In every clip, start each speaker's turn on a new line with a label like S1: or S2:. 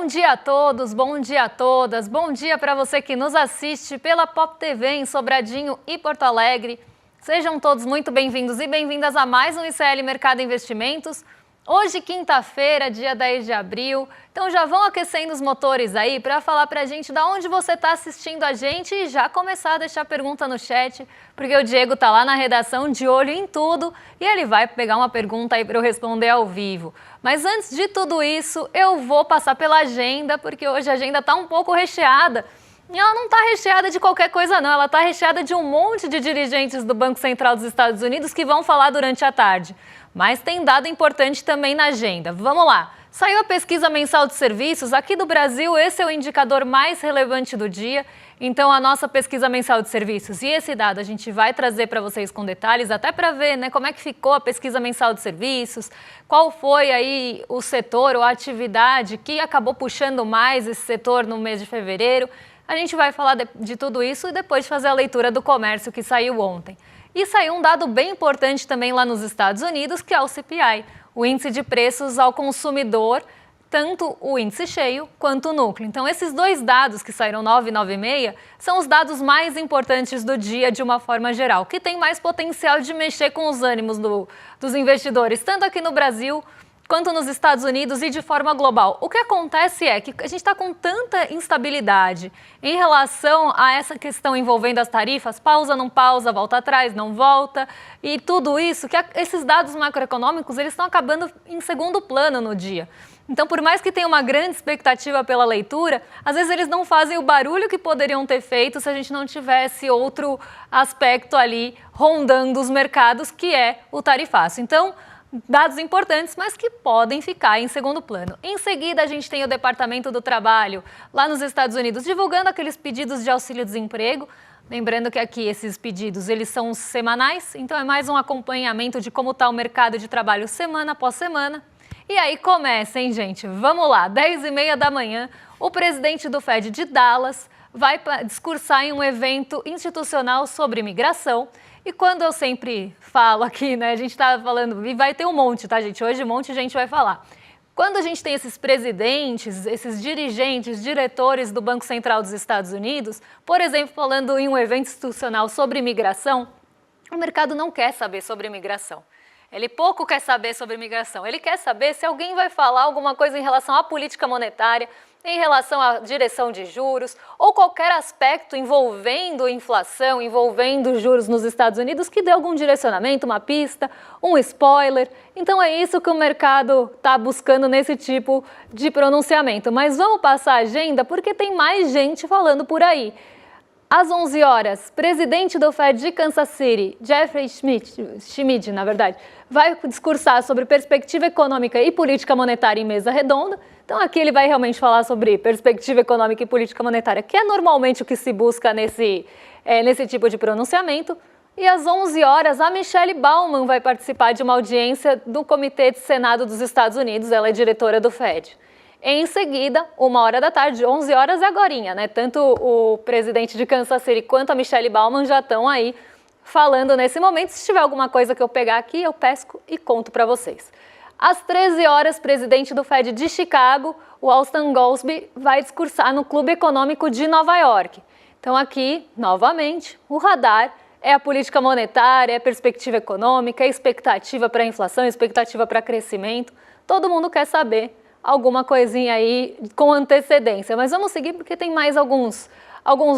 S1: Bom dia a todos, bom dia a todas, bom dia para você que nos assiste pela Pop TV em Sobradinho e Porto Alegre. Sejam todos muito bem-vindos e bem-vindas a mais um ICL Mercado Investimentos. Hoje, quinta-feira, dia 10 de abril, então já vão aquecendo os motores aí para falar para a gente de onde você está assistindo a gente e já começar a deixar pergunta no chat, porque o Diego tá lá na redação de olho em tudo e ele vai pegar uma pergunta aí para eu responder ao vivo. Mas antes de tudo isso, eu vou passar pela agenda, porque hoje a agenda está um pouco recheada. E ela não está recheada de qualquer coisa não, ela está recheada de um monte de dirigentes do Banco Central dos Estados Unidos que vão falar durante a tarde. Mas tem dado importante também na agenda. Vamos lá. Saiu a pesquisa mensal de serviços. Aqui do Brasil, esse é o indicador mais relevante do dia. Então, a nossa pesquisa mensal de serviços e esse dado a gente vai trazer para vocês com detalhes, até para ver, né, como é que ficou a pesquisa mensal de serviços, qual foi aí o setor ou a atividade que acabou puxando mais esse setor no mês de fevereiro. A gente vai falar de tudo isso e depois fazer a leitura do comércio que saiu ontem. E saiu um dado bem importante também lá nos Estados Unidos, que é o CPI, o índice de preços ao consumidor, tanto o índice cheio quanto o núcleo. Então, esses dois dados que saíram 9 e 9,6 são os dados mais importantes do dia de uma forma geral, que tem mais potencial de mexer com os ânimos dos investidores, tanto aqui no Brasil quanto nos Estados Unidos e de forma global. O que acontece é que a gente está com tanta instabilidade em relação a essa questão envolvendo as tarifas, pausa, não pausa, volta atrás, não volta, e tudo isso, que esses dados macroeconômicos eles estão acabando em segundo plano no dia. Então, por mais que tenha uma grande expectativa pela leitura, às vezes eles não fazem o barulho que poderiam ter feito se a gente não tivesse outro aspecto ali rondando os mercados, que é o tarifaço. Então, dados importantes, mas que podem ficar em segundo plano. Em seguida, a gente tem o Departamento do Trabalho, lá nos Estados Unidos, divulgando aqueles pedidos de auxílio-desemprego. Lembrando que aqui esses pedidos, eles são semanais, então é mais um acompanhamento de como está o mercado de trabalho semana após semana. E aí começa, hein, gente? Vamos lá, 10h30 da manhã, o presidente do Fed de Dallas vai discursar em um evento institucional sobre imigração. E quando eu sempre falo aqui, né, a gente está falando, e vai ter um monte, tá, gente? Hoje um monte de gente vai falar. Quando a gente tem esses presidentes, esses dirigentes, diretores do Banco Central dos Estados Unidos, por exemplo, falando em um evento institucional sobre imigração, o mercado não quer saber sobre imigração. Ele pouco quer saber sobre imigração. Ele quer saber se alguém vai falar alguma coisa em relação à política monetária, em relação à direção de juros ou qualquer aspecto envolvendo inflação, envolvendo juros nos Estados Unidos que dê algum direcionamento, uma pista, um spoiler. Então é isso que o mercado está buscando nesse tipo de pronunciamento. Mas vamos passar a agenda porque tem mais gente falando por aí. Às 11 horas, presidente do Fed de Kansas City, Jeffrey Schmidt, vai discursar sobre perspectiva econômica e política monetária em mesa redonda. Então aqui ele vai realmente falar sobre perspectiva econômica e política monetária, que é normalmente o que se busca nesse tipo de pronunciamento. E às 11 horas, a Michelle Bowman vai participar de uma audiência do Comitê de Senado dos Estados Unidos, ela é diretora do Fed. Em seguida, 1h da tarde, 11 horas é agorinha, né? Tanto o presidente de Kansas City quanto a Michelle Bowman já estão aí falando nesse momento. Se tiver alguma coisa que eu pegar aqui, eu pesco e conto para vocês. Às 13 horas, presidente do Fed de Chicago, o Austan Goolsbee, vai discursar no Clube Econômico de Nova York. Então aqui, novamente, o radar é a política monetária, é a perspectiva econômica, é a expectativa para a inflação, expectativa para crescimento. Todo mundo quer saber alguma coisinha aí com antecedência. Mas vamos seguir porque tem mais alguns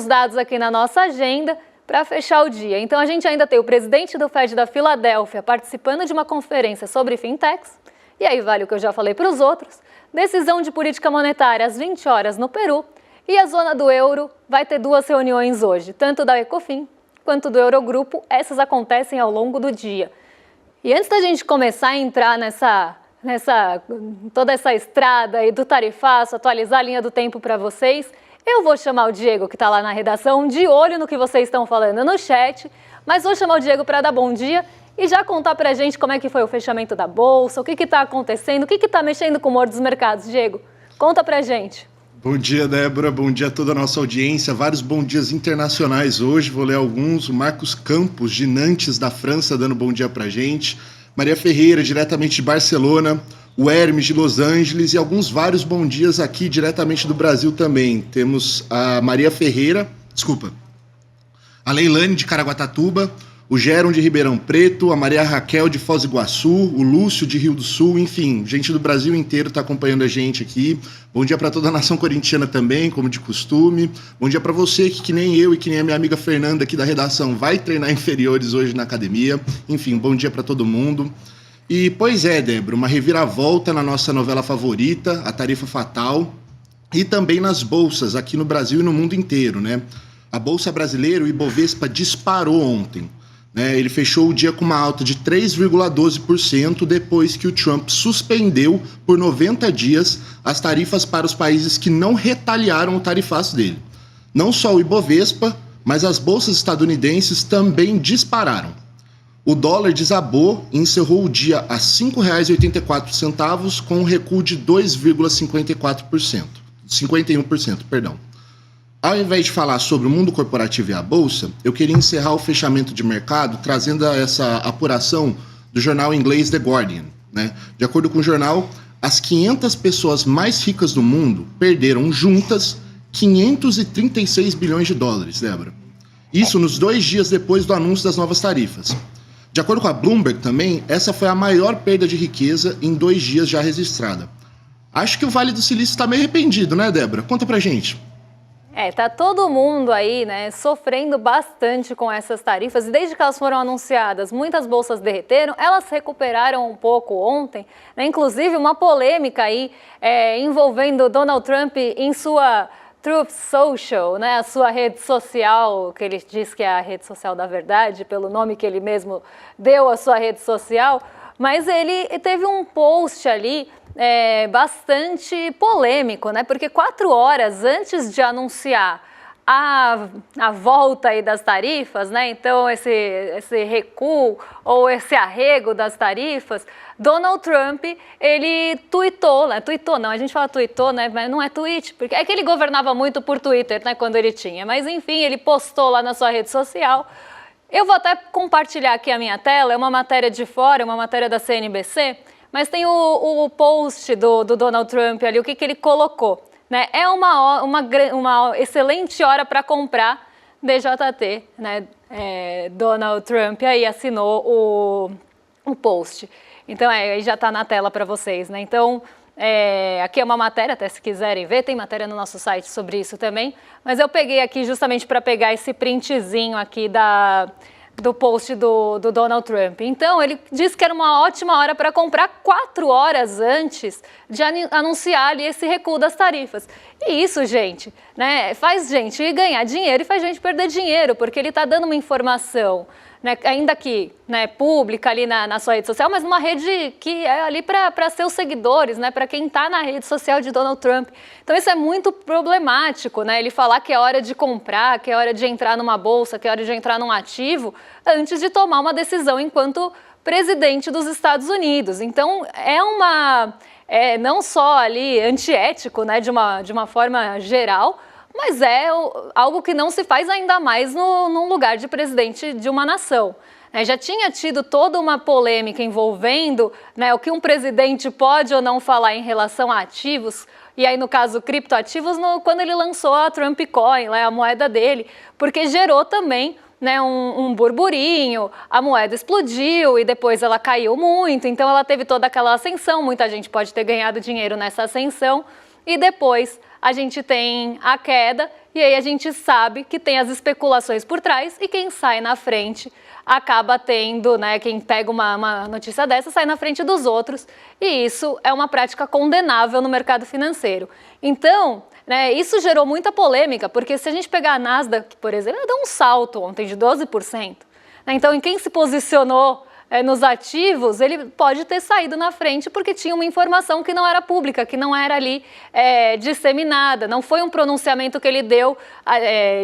S1: dados aqui na nossa agenda para fechar o dia. Então a gente ainda tem o presidente do Fed da Filadélfia participando de uma conferência sobre fintechs. E aí vale o que eu já falei para os outros. Decisão de política monetária às 20 horas no Peru. E a zona do euro vai ter 2 reuniões hoje, tanto da Ecofin quanto do Eurogrupo. Essas acontecem ao longo do dia. E antes da gente começar a entrar toda essa estrada aí do tarifaço, atualizar a linha do tempo para vocês, eu vou chamar o Diego, que está lá na redação, de olho no que vocês estão falando no chat, mas vou chamar o Diego para dar bom dia e já contar para a gente como é que foi o fechamento da Bolsa, o que está acontecendo, o que está mexendo com o humor dos mercados. Diego, conta para a gente.
S2: Bom dia, Débora. Bom dia a toda a nossa audiência. Vários bons dias internacionais hoje, vou ler alguns. O Marcos Campos, de Nantes, da França, dando bom dia para a gente. Maria Ferreira, diretamente de Barcelona. o Hermes de Los Angeles e vários bom dias aqui diretamente do Brasil também. Temos a Maria Ferreira, a Leilane de Caraguatatuba, o Geron de Ribeirão Preto, a Maria Raquel de Foz do Iguaçu, o Lúcio de Rio do Sul, enfim, gente do Brasil inteiro está acompanhando a gente aqui. Bom dia para toda a nação corintiana também, como de costume. Bom dia para você que nem eu e que nem a minha amiga Fernanda aqui da redação vai treinar inferiores hoje na academia. Enfim, bom dia para todo mundo. E, pois é, Débora, uma reviravolta na nossa novela favorita, A Tarifa Fatal, e também nas bolsas aqui no Brasil e no mundo inteiro, né? A Bolsa Brasileira, o Ibovespa, disparou ontem. Ele fechou o dia com uma alta de 3,12% depois que o Trump suspendeu por 90 dias as tarifas para os países que não retaliaram o tarifaço dele. Não só o Ibovespa, mas as bolsas estadunidenses também dispararam. O dólar desabou e encerrou o dia a R$ 5,84, com um recuo de 51%, perdão. Ao invés de falar sobre o mundo corporativo e a Bolsa, eu queria encerrar o fechamento de mercado trazendo essa apuração do jornal inglês The Guardian. De acordo com o jornal, as 500 pessoas mais ricas do mundo perderam juntas 536 bilhões de dólares, Débora. Isso nos 2 dias depois do anúncio das novas tarifas. De acordo com a Bloomberg também, essa foi a maior perda de riqueza em 2 dias já registrada. Acho que o Vale do Silício está meio arrependido, né, Débora? Conta pra gente.
S1: Tá todo mundo aí, sofrendo bastante com essas tarifas. E desde que elas foram anunciadas, muitas bolsas derreteram. Elas recuperaram um pouco ontem, Inclusive uma polêmica aí envolvendo Donald Trump em sua Truth Social, a sua rede social, que ele diz que é a rede social da verdade, pelo nome que ele mesmo deu à sua rede social. Mas ele teve um post ali bastante polêmico, Porque 4 horas antes de anunciar a volta aí das tarifas, Então esse recuo ou esse arrego das tarifas, Donald Trump, ele tweetou, não, a gente fala tweetou, mas não é tweet, porque é que ele governava muito por Twitter, quando ele tinha, mas enfim, ele postou lá na sua rede social. Eu vou até compartilhar aqui a minha tela, é uma matéria de fora, uma matéria da CNBC, mas tem o post do Donald Trump ali, o que ele colocou. É uma excelente hora para comprar DJT, Donald Trump aí assinou o post. Então, aí já está na tela para vocês, Então, aqui é uma matéria, até se quiserem ver, tem matéria no nosso site sobre isso também, mas eu peguei aqui justamente para pegar esse printzinho aqui do post do Donald Trump. Então, ele disse que era uma ótima hora para comprar 4 horas antes de anunciar ali esse recuo das tarifas. E isso, gente, faz gente ganhar dinheiro e faz gente perder dinheiro, porque ele está dando uma informação, ainda que pública ali na sua rede social, mas numa rede que é ali para seus seguidores, para quem está na rede social de Donald Trump. Então isso é muito problemático, ele falar que é hora de comprar, que é hora de entrar numa bolsa, que é hora de entrar num ativo, antes de tomar uma decisão enquanto presidente dos Estados Unidos. Então é não só ali antiético, de uma forma geral, mas é algo que não se faz ainda mais num lugar de presidente de uma nação. Já tinha tido toda uma polêmica envolvendo o que um presidente pode ou não falar em relação a ativos, e aí no caso criptoativos, quando ele lançou a Trump Coin, a moeda dele, porque gerou também um burburinho, a moeda explodiu e depois ela caiu muito, então ela teve toda aquela ascensão, muita gente pode ter ganhado dinheiro nessa ascensão, e depois a gente tem a queda, e aí a gente sabe que tem as especulações por trás, e quem sai na frente acaba tendo, quem pega uma notícia dessa sai na frente dos outros, e isso é uma prática condenável no mercado financeiro. Então, isso gerou muita polêmica, porque se a gente pegar a Nasdaq, por exemplo, ela deu um salto ontem de 12%. Então, em quem se posicionou nos ativos, ele pode ter saído na frente porque tinha uma informação que não era pública, que não era ali disseminada, não foi um pronunciamento que ele deu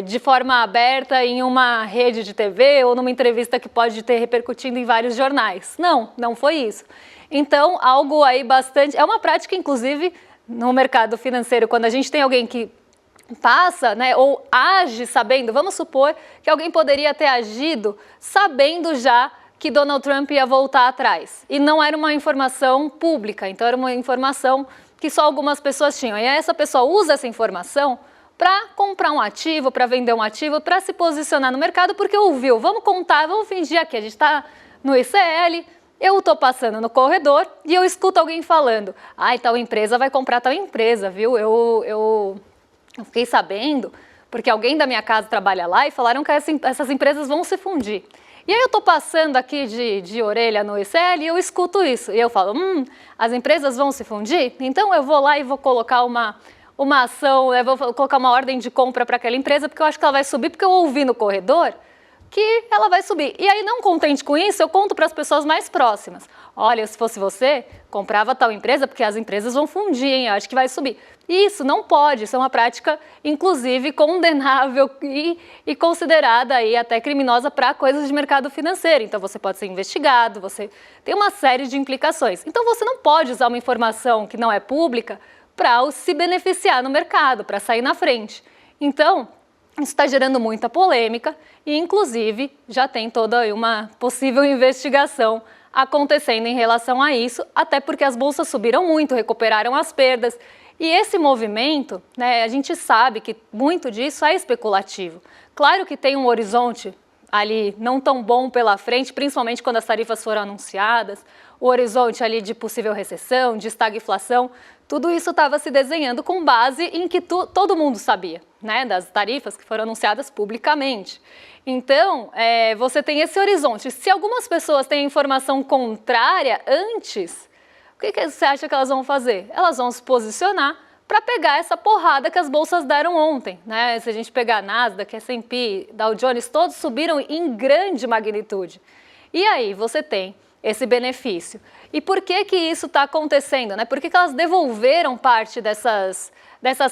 S1: de forma aberta em uma rede de TV ou numa entrevista que pode ter repercutindo em vários jornais. Não foi isso. Então, algo aí bastante... É uma prática, inclusive, no mercado financeiro, quando a gente tem alguém que passa, ou age sabendo, vamos supor que alguém poderia ter agido sabendo já que Donald Trump ia voltar atrás. E não era uma informação pública, então era uma informação que só algumas pessoas tinham. E aí essa pessoa usa essa informação para comprar um ativo, para vender um ativo, para se posicionar no mercado, porque ouviu, vamos contar, vamos fingir aqui, a gente está no ICL, eu estou passando no corredor e eu escuto alguém falando, tal empresa vai comprar tal empresa, viu? Eu fiquei sabendo, porque alguém da minha casa trabalha lá e falaram que essas empresas vão se fundir. E aí eu estou passando aqui de orelha no ICL e eu escuto isso. E eu falo, as empresas vão se fundir? Então eu vou lá e vou colocar uma ação, eu vou colocar uma ordem de compra para aquela empresa, porque eu acho que ela vai subir, porque eu ouvi no corredor que ela vai subir. E aí, não contente com isso, eu conto para as pessoas mais próximas. Olha, se fosse você, comprava tal empresa, porque as empresas vão fundir, hein? Eu acho que vai subir. E isso não pode, isso é uma prática, inclusive, condenável e considerada aí até criminosa para coisas de mercado financeiro. Então, você pode ser investigado, você tem uma série de implicações. Então, você não pode usar uma informação que não é pública para se beneficiar no mercado, para sair na frente. Então, isso está gerando muita polêmica e, inclusive, já tem toda uma possível investigação acontecendo em relação a isso, até porque as bolsas subiram muito, recuperaram as perdas. E esse movimento, a gente sabe que muito disso é especulativo. Claro que tem um horizonte ali não tão bom pela frente, principalmente quando as tarifas foram anunciadas, o horizonte ali de possível recessão, de estagflação, tudo isso estava se desenhando com base em que todo mundo sabia, das tarifas que foram anunciadas publicamente. Então, você tem esse horizonte. Se algumas pessoas têm informação contrária antes, o que você acha que elas vão fazer? Elas vão se posicionar para pegar essa porrada que as bolsas deram ontem. Se a gente pegar Nasdaq, S&P, Dow Jones, todos subiram em grande magnitude. E aí você tem esse benefício. E por que isso está acontecendo? Por que elas devolveram parte dessas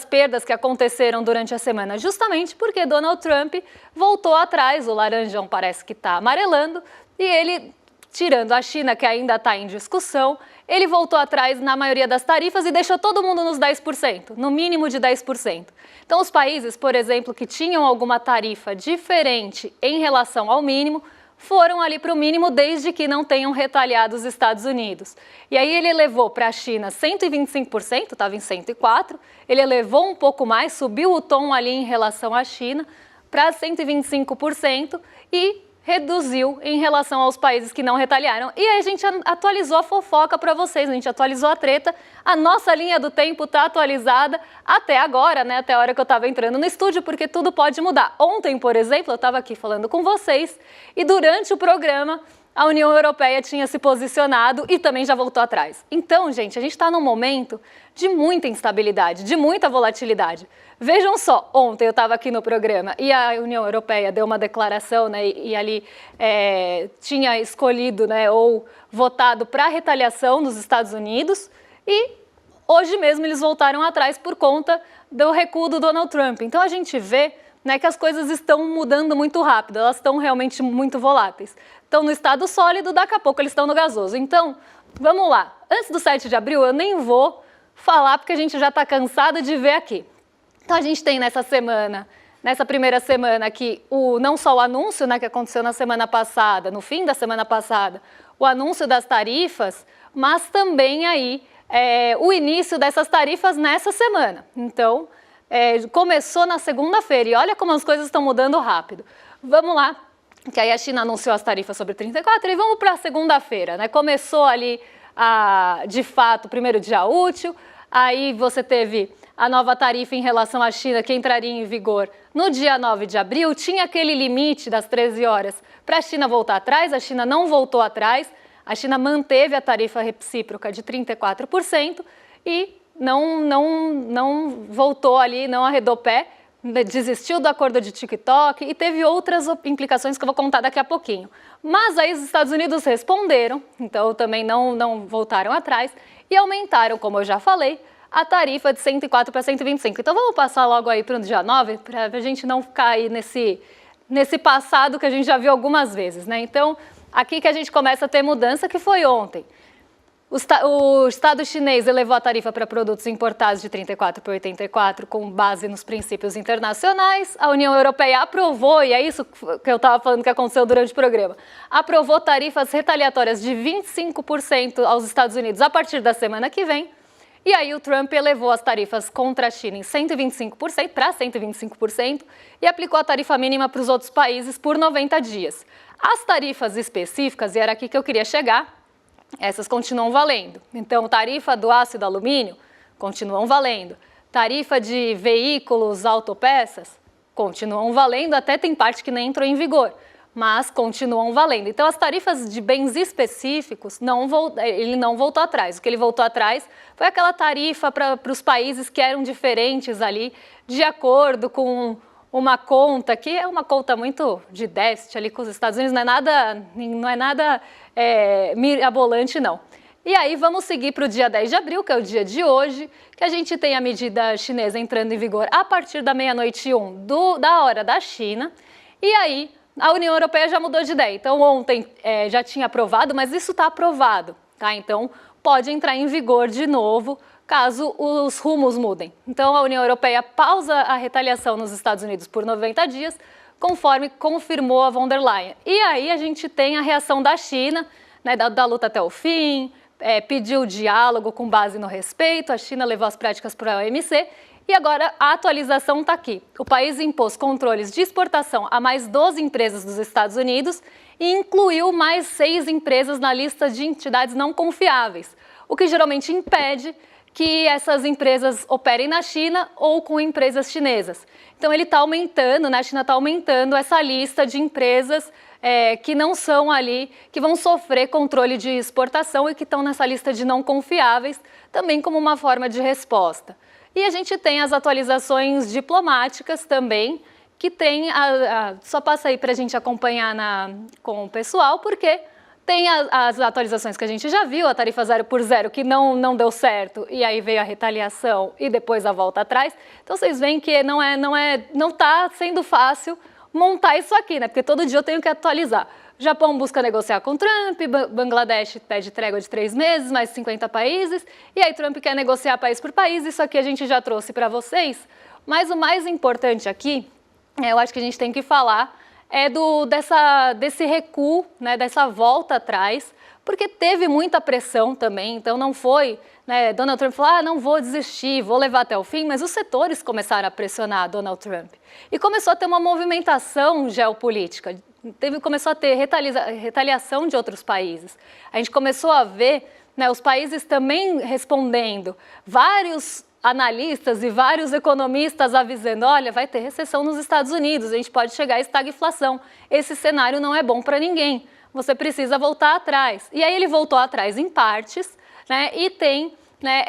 S1: perdas que aconteceram durante a semana? Justamente porque Donald Trump voltou atrás, o laranjão parece que está amarelando, e ele, tirando a China, que ainda está em discussão, ele voltou atrás na maioria das tarifas e deixou todo mundo nos 10%, no mínimo de 10%. Então, os países, por exemplo, que tinham alguma tarifa diferente em relação ao mínimo, foram ali para o mínimo desde que não tenham retaliado os Estados Unidos. E aí ele elevou para a China 125%, estava em 104%, ele elevou um pouco mais, subiu o tom ali em relação à China para 125% e reduziu em relação aos países que não retaliaram. E aí a gente atualizou a fofoca para vocês, a gente atualizou a treta, a nossa linha do tempo está atualizada até agora, até a hora que eu estava entrando no estúdio, porque tudo pode mudar. Ontem, por exemplo, eu estava aqui falando com vocês e durante o programa a União Europeia tinha se posicionado e também já voltou atrás. Então, gente, a gente está num momento de muita instabilidade, de muita volatilidade. Vejam só, ontem eu estava aqui no programa e a União Europeia deu uma declaração, e ali tinha escolhido, ou votado para a retaliação dos Estados Unidos, e hoje mesmo eles voltaram atrás por conta do recuo do Donald Trump. Então a gente vê que as coisas estão mudando muito rápido, elas estão realmente muito voláteis. Estão no estado sólido, daqui a pouco eles estão no gasoso. Então, vamos lá. Antes do 7 de abril, eu nem vou falar, porque a gente já está cansado de ver aqui. Então, a gente tem nessa primeira semana aqui, não só o anúncio que aconteceu na semana passada, no fim da semana passada, o anúncio das tarifas, mas também aí o início dessas tarifas nessa semana. Então, começou na segunda-feira e olha como as coisas estão mudando rápido. Vamos lá, que aí a China anunciou as tarifas sobre 34 e vamos para a segunda-feira. Começou ali, de fato, o primeiro dia útil, aí você teve a nova tarifa em relação à China que entraria em vigor no dia 9 de abril, tinha aquele limite das 13 horas para a China voltar atrás, a China não voltou atrás, a China manteve a tarifa recíproca de 34% e não voltou ali, não arredou pé, desistiu do acordo de TikTok e teve outras implicações que eu vou contar daqui a pouquinho. Mas aí os Estados Unidos responderam, então também não voltaram atrás e aumentaram, como eu já falei, a tarifa de 104 para 125. Então vamos passar logo aí para o dia 9, para a gente não ficar aí nesse passado que a gente já viu algumas vezes, Então, aqui que a gente começa a ter mudança, que foi ontem. O Estado chinês elevou a tarifa para produtos importados de 34 para 84 com base nos princípios internacionais. A União Europeia aprovou, e é isso que eu estava falando que aconteceu durante o programa, aprovou tarifas retaliatórias de 25% aos Estados Unidos a partir da semana que vem. E aí o Trump elevou as tarifas contra a China em 125% para 125% e aplicou a tarifa mínima para os outros países por 90 dias. As tarifas específicas, e era aqui que eu queria chegar, essas continuam valendo. Então, tarifa do aço e do alumínio continuam valendo. Tarifa de veículos, autopeças, continuam valendo, até tem parte que nem entrou em vigor, mas continuam valendo. Então, as tarifas de bens específicos, ele não voltou atrás. O que ele voltou atrás foi aquela tarifa para os países que eram diferentes ali, de acordo com uma conta, que é uma conta muito de déficit ali com os Estados Unidos, não é nada mirabolante, não. E aí vamos seguir para o dia 10 de abril, que é o dia de hoje, que a gente tem a medida chinesa entrando em vigor a partir da 00:01 da hora da China. E aí a União Europeia já mudou de ideia. Então ontem já tinha aprovado, mas isso está aprovado, tá? Então pode entrar em vigor de novo, caso os rumos mudem. Então, a União Europeia pausa a retaliação nos Estados Unidos por 90 dias, conforme confirmou a von der Leyen. E aí a gente tem a reação da China, né, da luta até o fim, pediu diálogo com base no respeito, a China levou as práticas para a OMC e agora a atualização está aqui. O país impôs controles de exportação a mais 12 empresas dos Estados Unidos e incluiu mais 6 empresas na lista de entidades não confiáveis, o que geralmente impede que essas empresas operem na China ou com empresas chinesas. Então ele está aumentando, né? A China está aumentando essa lista de empresas que não são ali, que vão sofrer controle de exportação e que estão nessa lista de não confiáveis, também como uma forma de resposta. E a gente tem as atualizações diplomáticas também, que tem, só passa aí para a gente acompanhar com o pessoal, porque tem as atualizações que a gente já viu, a tarifa 0 por 0, que não deu certo, e aí veio a retaliação e depois a volta atrás. Então vocês veem que não está sendo fácil montar isso aqui, né? Porque todo dia eu tenho que atualizar. O Japão busca negociar com Trump, Bangladesh pede trégua de 3 meses, mais 50 países, e aí Trump quer negociar país por país. Isso aqui a gente já trouxe para vocês, mas o mais importante aqui, eu acho que a gente tem que falar, desse recuo, né, dessa volta atrás, porque teve muita pressão também, então não foi, né, Donald Trump falou, não vou desistir, vou levar até o fim, mas os setores começaram a pressionar Donald Trump. E começou a ter uma movimentação geopolítica, começou a ter retaliação de outros países. A gente começou a ver, né, os países também respondendo, vários analistas e vários economistas avisando, olha, vai ter recessão nos Estados Unidos, a gente pode chegar à estagflação. Esse cenário não é bom para ninguém, você precisa voltar atrás. E aí ele voltou atrás em partes, né, e tem, né,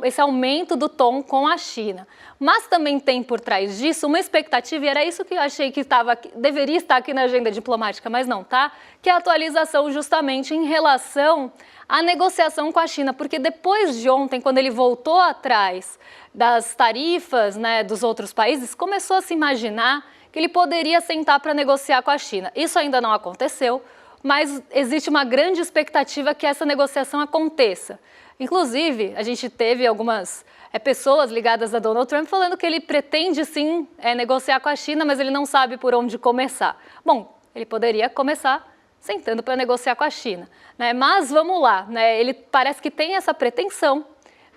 S1: esse aumento do tom com a China. Mas também tem por trás disso uma expectativa, e era isso que eu achei que deveria estar aqui na agenda diplomática, mas não está, que é a atualização justamente em relação à negociação com a China, porque depois de ontem, quando ele voltou atrás das tarifas, né, dos outros países, começou a se imaginar que ele poderia sentar para negociar com a China. Isso ainda não aconteceu, mas existe uma grande expectativa que essa negociação aconteça. Inclusive, a gente teve algumas pessoas ligadas a Donald Trump falando que ele pretende sim negociar com a China, mas ele não sabe por onde começar. Bom, ele poderia começar sentando para negociar com a China, né? Mas vamos lá, né? Ele parece que tem essa pretensão,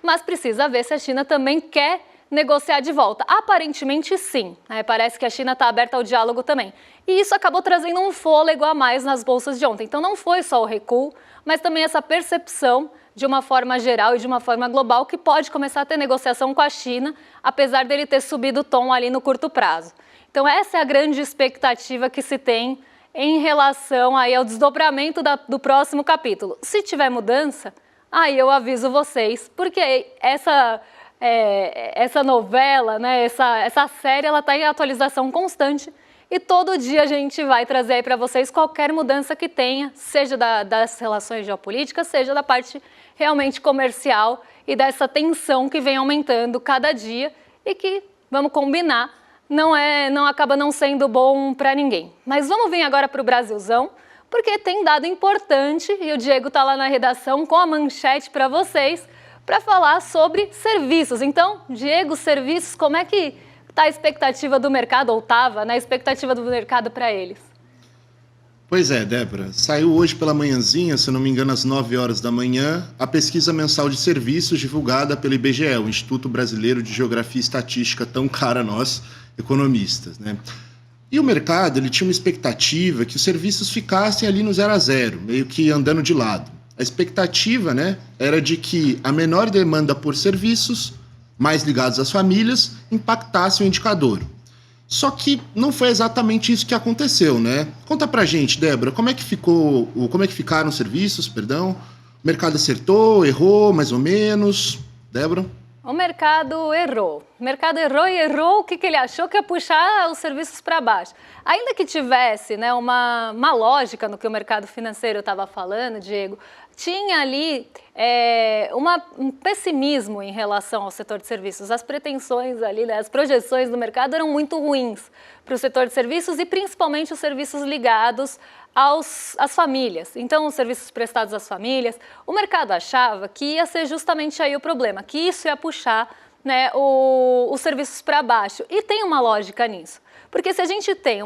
S1: mas precisa ver se a China também quer negociar de volta. Aparentemente sim, né? Parece que a China está aberta ao diálogo também. E isso acabou trazendo um fôlego a mais nas bolsas de ontem. Então não foi só o recuo, mas também essa percepção de uma forma geral e de uma forma global que pode começar a ter negociação com a China, apesar dele ter subido o tom ali no curto prazo. Então essa é a grande expectativa que se tem em relação aí ao desdobramento do próximo capítulo. Se tiver mudança, aí eu aviso vocês, porque essa novela, né, essa série, ela está em atualização constante e todo dia a gente vai trazer aí para vocês qualquer mudança que tenha, seja das relações geopolíticas, seja da parte realmente comercial e dessa tensão que vem aumentando cada dia e que, vamos combinar, não acaba não sendo bom para ninguém. Mas vamos vir agora para o Brasilzão, porque tem dado importante e o Diego está lá na redação com a manchete para vocês para falar sobre serviços. Então, Diego, serviços, como é que está a expectativa do mercado, ou estava, né, a expectativa do mercado para eles?
S2: Pois é, Débora. Saiu hoje pela manhãzinha, se não me engano, às 9 horas da manhã, a pesquisa mensal de serviços divulgada pelo IBGE, o Instituto Brasileiro de Geografia e Estatística, tão cara a nós, economistas, né? E o mercado, ele tinha uma expectativa que os serviços ficassem ali no 0 a 0, meio que andando de lado. A expectativa, né, era de que a menor demanda por serviços, mais ligados às famílias, impactasse o indicador. Só que não foi exatamente isso que aconteceu, né? Conta pra gente, Débora, como é que ficaram os serviços, perdão? O mercado acertou, errou, mais ou menos? Débora?
S1: O mercado errou. O mercado errou e errou o que ele achou que ia puxar os serviços para baixo. Ainda que tivesse, né, uma lógica no que o mercado financeiro estava falando, Diego, tinha ali um pessimismo em relação ao setor de serviços. As pretensões ali, né, as projeções do mercado eram muito ruins para o setor de serviços e principalmente os serviços ligados às famílias. Então, os serviços prestados às famílias, o mercado achava que ia ser justamente aí o problema, que isso ia puxar, né, os serviços para baixo. E tem uma lógica nisso. Porque se a gente tem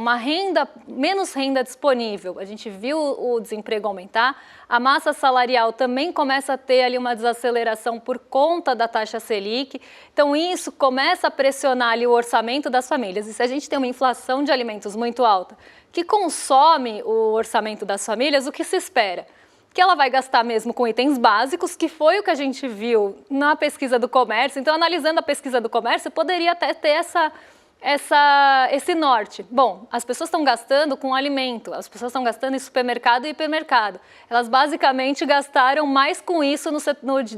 S1: menos renda disponível, a gente viu o desemprego aumentar, a massa salarial também começa a ter ali uma desaceleração por conta da taxa Selic, então isso começa a pressionar ali o orçamento das famílias. E se a gente tem uma inflação de alimentos muito alta, que consome o orçamento das famílias, o que se espera? Que ela vai gastar mesmo com itens básicos, que foi o que a gente viu na pesquisa do comércio. Então, analisando a pesquisa do comércio, poderia até ter esse norte. Bom, as pessoas estão gastando com alimento, as pessoas estão gastando em supermercado e hipermercado. Elas basicamente gastaram mais com isso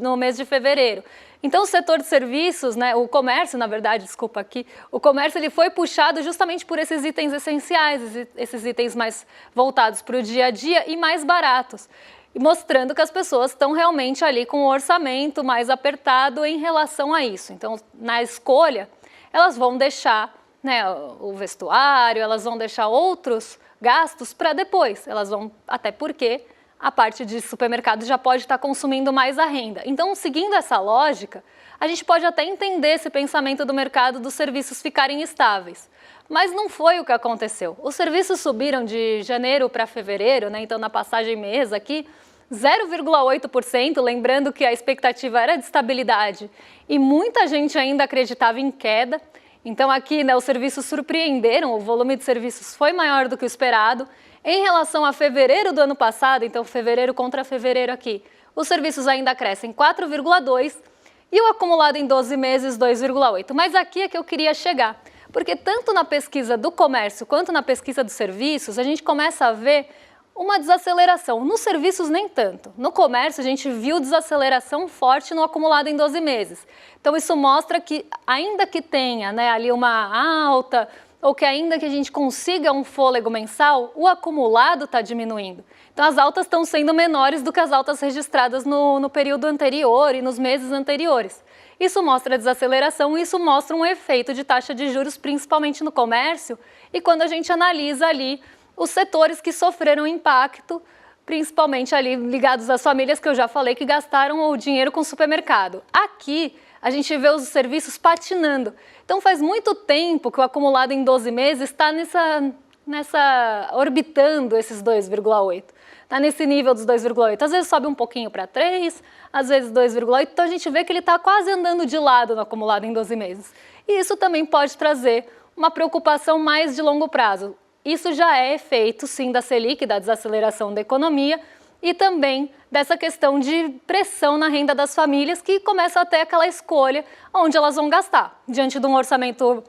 S1: no mês de fevereiro. Então, o setor de serviços, né, o comércio, na verdade, desculpa aqui, o comércio ele foi puxado justamente por esses itens essenciais, esses itens mais voltados para o dia a dia e mais baratos, mostrando que as pessoas estão realmente ali com um orçamento mais apertado em relação a isso. Então, na escolha, elas vão deixar, né, o vestuário, elas vão deixar outros gastos para depois. Elas vão, até porque a parte de supermercado já pode estar consumindo mais a renda. Então, seguindo essa lógica, a gente pode até entender esse pensamento do mercado dos serviços ficarem estáveis. Mas não foi o que aconteceu. Os serviços subiram de janeiro para fevereiro, né, então na passagem mês aqui, 0,8%, lembrando que a expectativa era de estabilidade e muita gente ainda acreditava em queda. Então aqui, né, os serviços surpreenderam, o volume de serviços foi maior do que o esperado. Em relação a fevereiro do ano passado, então fevereiro contra fevereiro aqui, os serviços ainda crescem 4,2% e o acumulado em 12 meses 2,8%. Mas aqui é que eu queria chegar, porque tanto na pesquisa do comércio quanto na pesquisa dos serviços, a gente começa a ver uma desaceleração. Nos serviços, nem tanto. No comércio, a gente viu desaceleração forte no acumulado em 12 meses. Então, isso mostra que, ainda que tenha, né, ali uma alta, ou que ainda que a gente consiga um fôlego mensal, o acumulado está diminuindo. Então, as altas estão sendo menores do que as altas registradas no período anterior e nos meses anteriores. Isso mostra a desaceleração, isso mostra um efeito de taxa de juros, principalmente no comércio, e quando a gente analisa ali os setores que sofreram impacto, principalmente ali ligados às famílias que eu já falei que gastaram o dinheiro com o supermercado. Aqui, a gente vê os serviços patinando. Então, faz muito tempo que o acumulado em 12 meses está orbitando esses 2,8. Está nesse nível dos 2,8. Às vezes sobe um pouquinho para 3, às vezes 2,8. Então, a gente vê que ele está quase andando de lado no acumulado em 12 meses. E isso também pode trazer uma preocupação mais de longo prazo. Isso já é efeito, sim, da Selic, da desaceleração da economia e também dessa questão de pressão na renda das famílias que começa a ter aquela escolha onde elas vão gastar. Diante de um orçamento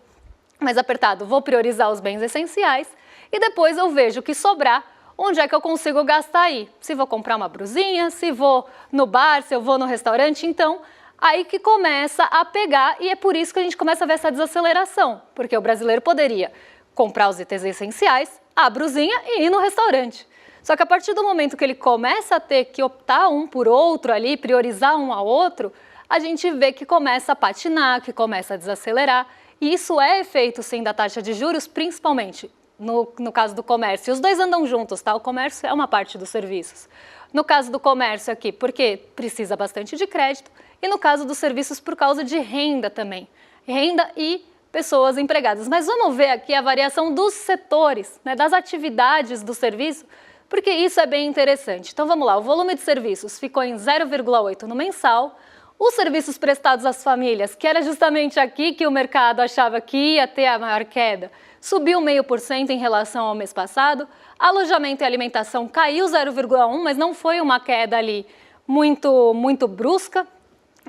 S1: mais apertado, vou priorizar os bens essenciais e depois eu vejo o que sobrar, onde é que eu consigo gastar aí. Se vou comprar uma brusinha, se vou no bar, se eu vou no restaurante, então aí que começa a pegar e é por isso que a gente começa a ver essa desaceleração, porque o brasileiro poderia comprar os itens essenciais, a brusinha e ir no restaurante. Só que a partir do momento que ele começa a ter que optar um por outro ali, priorizar um ao outro, a gente vê que começa a patinar, que começa a desacelerar. E isso é efeito, sim, da taxa de juros, principalmente no caso do comércio. Os dois andam juntos, tá? O comércio é uma parte dos serviços. No caso do comércio aqui, porque precisa bastante de crédito, e no caso dos serviços por causa de renda também. Renda e pessoas empregadas. Mas vamos ver aqui a variação dos setores, né, das atividades do serviço, porque isso é bem interessante. Então vamos lá, o volume de serviços ficou em 0,8 no mensal. Os serviços prestados às famílias, que era justamente aqui que o mercado achava que ia ter a maior queda, subiu 0,5% em relação ao mês passado. Alojamento e alimentação caiu 0,1%, mas não foi uma queda ali muito brusca.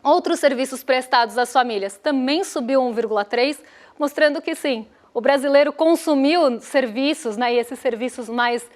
S1: Outros serviços prestados às famílias também subiu 1,3%, mostrando que sim, o brasileiro consumiu serviços, né, e esses serviços mais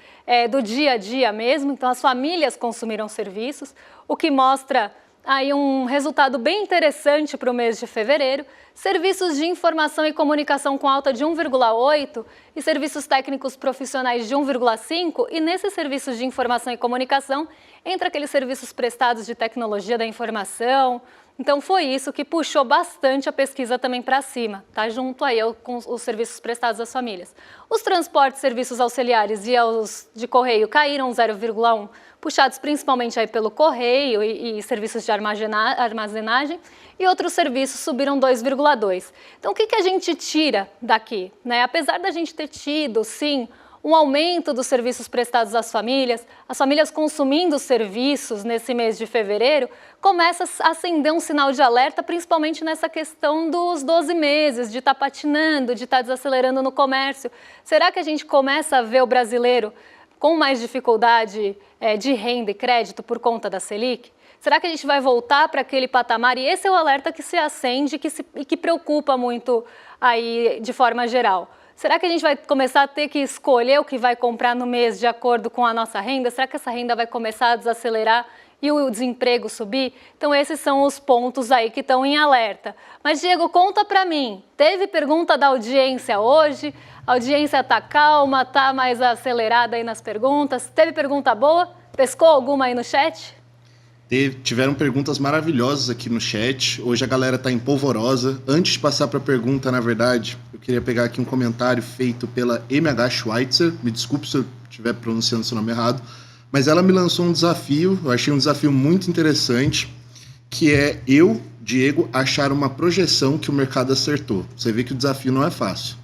S1: do dia a dia mesmo, então as famílias consumiram serviços, o que mostra aí um resultado bem interessante para o mês de fevereiro. Serviços de informação e comunicação com alta de 1,8% e serviços técnicos profissionais de 1,5%, e nesses serviços de informação e comunicação entra aqueles serviços prestados de tecnologia da informação. Então foi isso que puxou bastante a pesquisa também para cima, tá? Junto aí com os serviços prestados às famílias. Os transportes, serviços auxiliares e os de correio caíram 0,1%, puxados principalmente aí pelo correio e serviços de armazenagem, e outros serviços subiram 2,2%. Então o que a gente tira daqui, né? Apesar da gente ter tido, sim, um aumento dos serviços prestados às famílias, as famílias consumindo serviços nesse mês de fevereiro, começa a acender um sinal de alerta, principalmente nessa questão dos 12 meses, de estar patinando, de estar desacelerando no comércio. Será que a gente começa a ver o brasileiro com mais dificuldade de renda e crédito por conta da Selic? Será que a gente vai voltar para aquele patamar? E esse é o alerta que se acende e que preocupa muito aí de forma geral. Será que a gente vai começar a ter que escolher o que vai comprar no mês de acordo com a nossa renda? Será que essa renda vai começar a desacelerar e o desemprego subir? Então esses são os pontos aí que estão em alerta. Mas Diego, conta para mim, teve pergunta da audiência hoje? A audiência está calma, está mais acelerada aí nas perguntas? Teve pergunta boa? Pescou alguma aí no chat?
S2: Tiveram perguntas maravilhosas aqui no chat. Hoje a galera está empolvorosa. Antes de passar para a pergunta, na verdade, eu queria pegar aqui um comentário feito pela MH Schweitzer. Me desculpe se eu estiver pronunciando seu nome errado. Mas ela me lançou um desafio, eu achei um desafio muito interessante, que é eu, Diego, achar uma projeção que o mercado acertou. Você vê que o desafio não é fácil.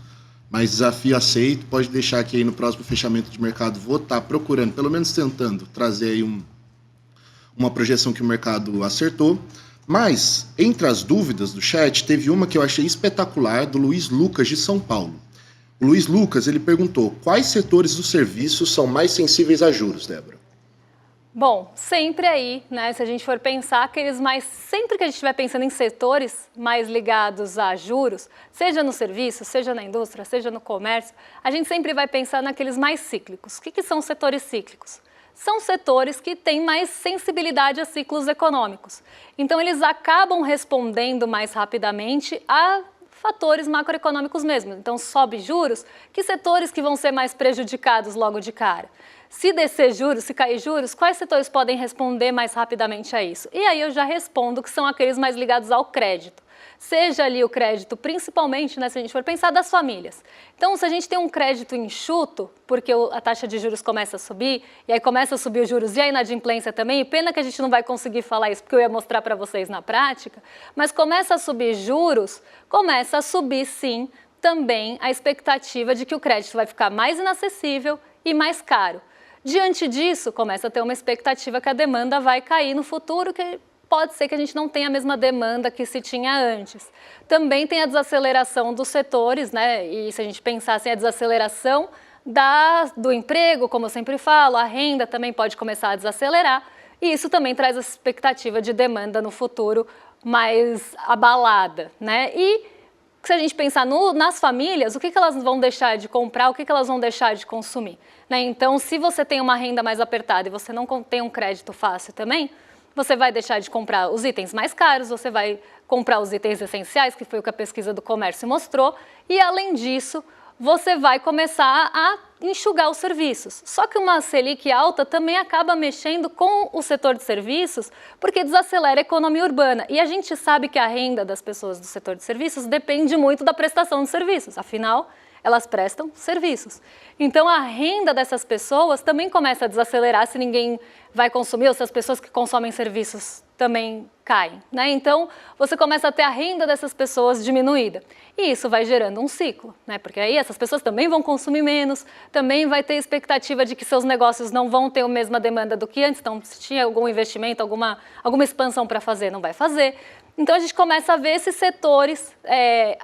S2: Mas desafio aceito. Pode deixar que aí no próximo fechamento de mercado vou estar procurando, pelo menos tentando, trazer aí uma projeção que o mercado acertou. Mas, entre as dúvidas do chat, teve uma que eu achei espetacular, do Luiz Lucas, de São Paulo. O Luiz Lucas, ele perguntou, quais setores do serviço são mais sensíveis a juros, Débora?
S1: Bom, sempre aí, né, se a gente for pensar, sempre que a gente estiver pensando em setores mais ligados a juros, seja no serviço, seja na indústria, seja no comércio, a gente sempre vai pensar naqueles mais cíclicos. O que são setores cíclicos? São setores que têm mais sensibilidade a ciclos econômicos. Então, eles acabam respondendo mais rapidamente a fatores macroeconômicos mesmo. Então, sobe juros, que setores que vão ser mais prejudicados logo de cara? Se descer juros, se cair juros, quais setores podem responder mais rapidamente a isso? E aí eu já respondo que são aqueles mais ligados ao crédito. Seja ali o crédito, principalmente, né, se a gente for pensar das famílias. Então, se a gente tem um crédito enxuto, porque a taxa de juros começa a subir, e aí começa a subir os juros e a inadimplência também, e pena que a gente não vai conseguir falar isso, porque eu ia mostrar para vocês na prática, mas começa a subir juros, começa a subir, sim, também a expectativa de que o crédito vai ficar mais inacessível e mais caro. Diante disso, começa a ter uma expectativa que a demanda vai cair no futuro, que pode ser que a gente não tenha a mesma demanda que se tinha antes. Também tem a desaceleração dos setores, né? E se a gente pensar assim, a desaceleração do emprego, como eu sempre falo, a renda também pode começar a desacelerar, e isso também traz a expectativa de demanda no futuro mais abalada, né? E se a gente pensar nas famílias, o que elas vão deixar de comprar, o que elas vão deixar de consumir, né? Então, se você tem uma renda mais apertada e você não tem um crédito fácil também, você vai deixar de comprar os itens mais caros, você vai comprar os itens essenciais, que foi o que a pesquisa do comércio mostrou, e além disso, você vai começar a enxugar os serviços. Só que uma Selic alta também acaba mexendo com o setor de serviços, porque desacelera a economia urbana. E a gente sabe que a renda das pessoas do setor de serviços depende muito da prestação de serviços, afinal, Elas prestam serviços. Então, a renda dessas pessoas também começa a desacelerar se ninguém vai consumir, ou se as pessoas que consomem serviços também caem, né? Então, você começa a ter a renda dessas pessoas diminuída. E isso vai gerando um ciclo, né? Porque aí essas pessoas também vão consumir menos, também vai ter expectativa de que seus negócios não vão ter a mesma demanda do que antes. Então, se tinha algum investimento, alguma expansão para fazer, não vai fazer. Então, a gente começa a ver esses setores,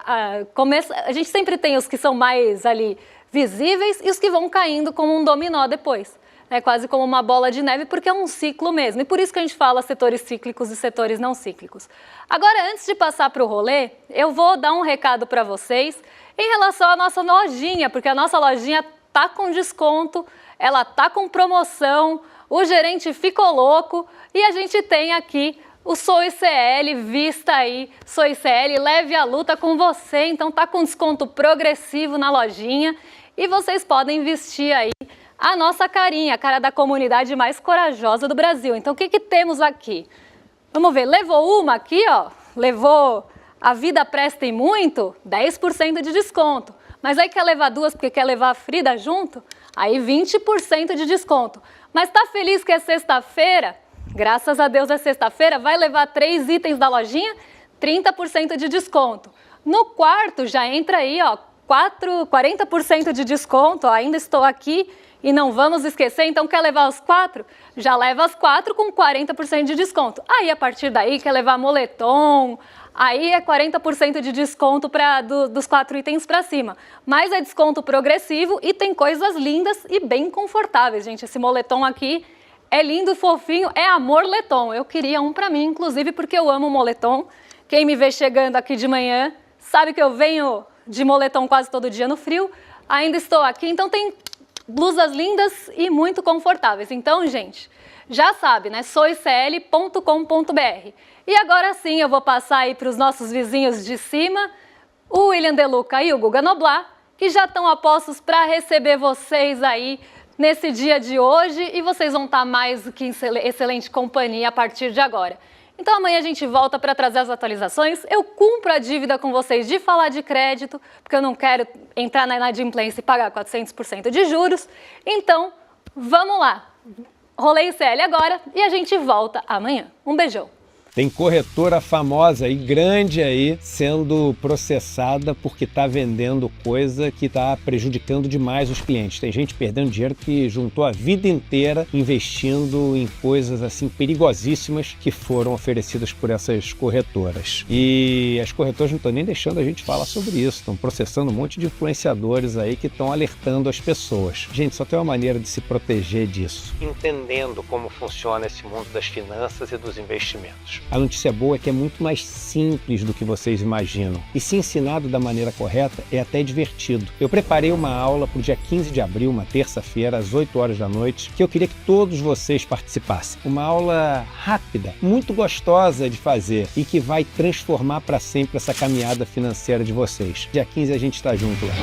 S1: a gente sempre tem os que são mais ali visíveis e os que vão caindo como um dominó depois. É quase como uma bola de neve, porque é um ciclo mesmo. E por isso que a gente fala setores cíclicos e setores não cíclicos. Agora, antes de passar para o rolê, eu vou dar um recado para vocês em relação à nossa lojinha, porque a nossa lojinha tá com desconto, ela tá com promoção, o gerente ficou louco e a gente tem aqui o Sou ICL, vista aí, Sou ICL, leve a luta com você. Então tá com desconto progressivo na lojinha e vocês podem vestir aí a nossa carinha, a cara da comunidade mais corajosa do Brasil. Então, o que temos aqui? Vamos ver, levou uma aqui, ó, levou a Vida Presta e Muito, 10% de desconto. Mas aí quer levar duas porque quer levar a Frida junto? Aí 20% de desconto. Mas tá feliz que é sexta-feira? Graças a Deus é sexta-feira, vai levar 3 itens da lojinha, 30% de desconto. No quarto já entra aí, ó, 40% de desconto, ó, ainda estou aqui. E não vamos esquecer, então quer levar os 4? Já leva as 4 com 40% de desconto. Aí, a partir daí, quer levar moletom, aí é 40% de desconto dos 4 itens para cima. Mas é desconto progressivo e tem coisas lindas e bem confortáveis, gente. Esse moletom aqui é lindo, fofinho, é amor letom. Eu queria um para mim, inclusive, porque eu amo moletom. Quem me vê chegando aqui de manhã sabe que eu venho de moletom quase todo dia no frio. Ainda estou aqui, então tem blusas lindas e muito confortáveis. Então, gente, já sabe, né? soicl.com.br. E agora sim eu vou passar aí para os nossos vizinhos de cima, o William Deluca e o Guga Noblar, que já estão a postos para receber vocês aí nesse dia de hoje e vocês vão estar mais do que em excelente companhia a partir de agora. Então amanhã a gente volta para trazer as atualizações. Eu cumpro a dívida com vocês de falar de crédito, porque eu não quero entrar na inadimplência e pagar 400% de juros. Então, vamos lá. Rolê ICL agora e a gente volta amanhã. Um beijão.
S3: Tem corretora famosa e grande aí sendo processada porque está vendendo coisa que está prejudicando demais os clientes. Tem gente perdendo dinheiro que juntou a vida inteira investindo em coisas assim perigosíssimas que foram oferecidas por essas corretoras. E as corretoras não estão nem deixando a gente falar sobre isso. Estão processando um monte de influenciadores aí que estão alertando as pessoas. Gente, só tem uma maneira de se proteger disso: entendendo como funciona esse mundo das finanças e dos investimentos. A notícia boa é que é muito mais simples do que vocês imaginam. E se ensinado da maneira correta, é até divertido. Eu preparei uma aula para o dia 15 de abril, uma terça-feira, às 8 horas da noite, que eu queria que todos vocês participassem. Uma aula rápida, muito gostosa de fazer e que vai transformar para sempre essa caminhada financeira de vocês. Dia 15 a gente está junto lá.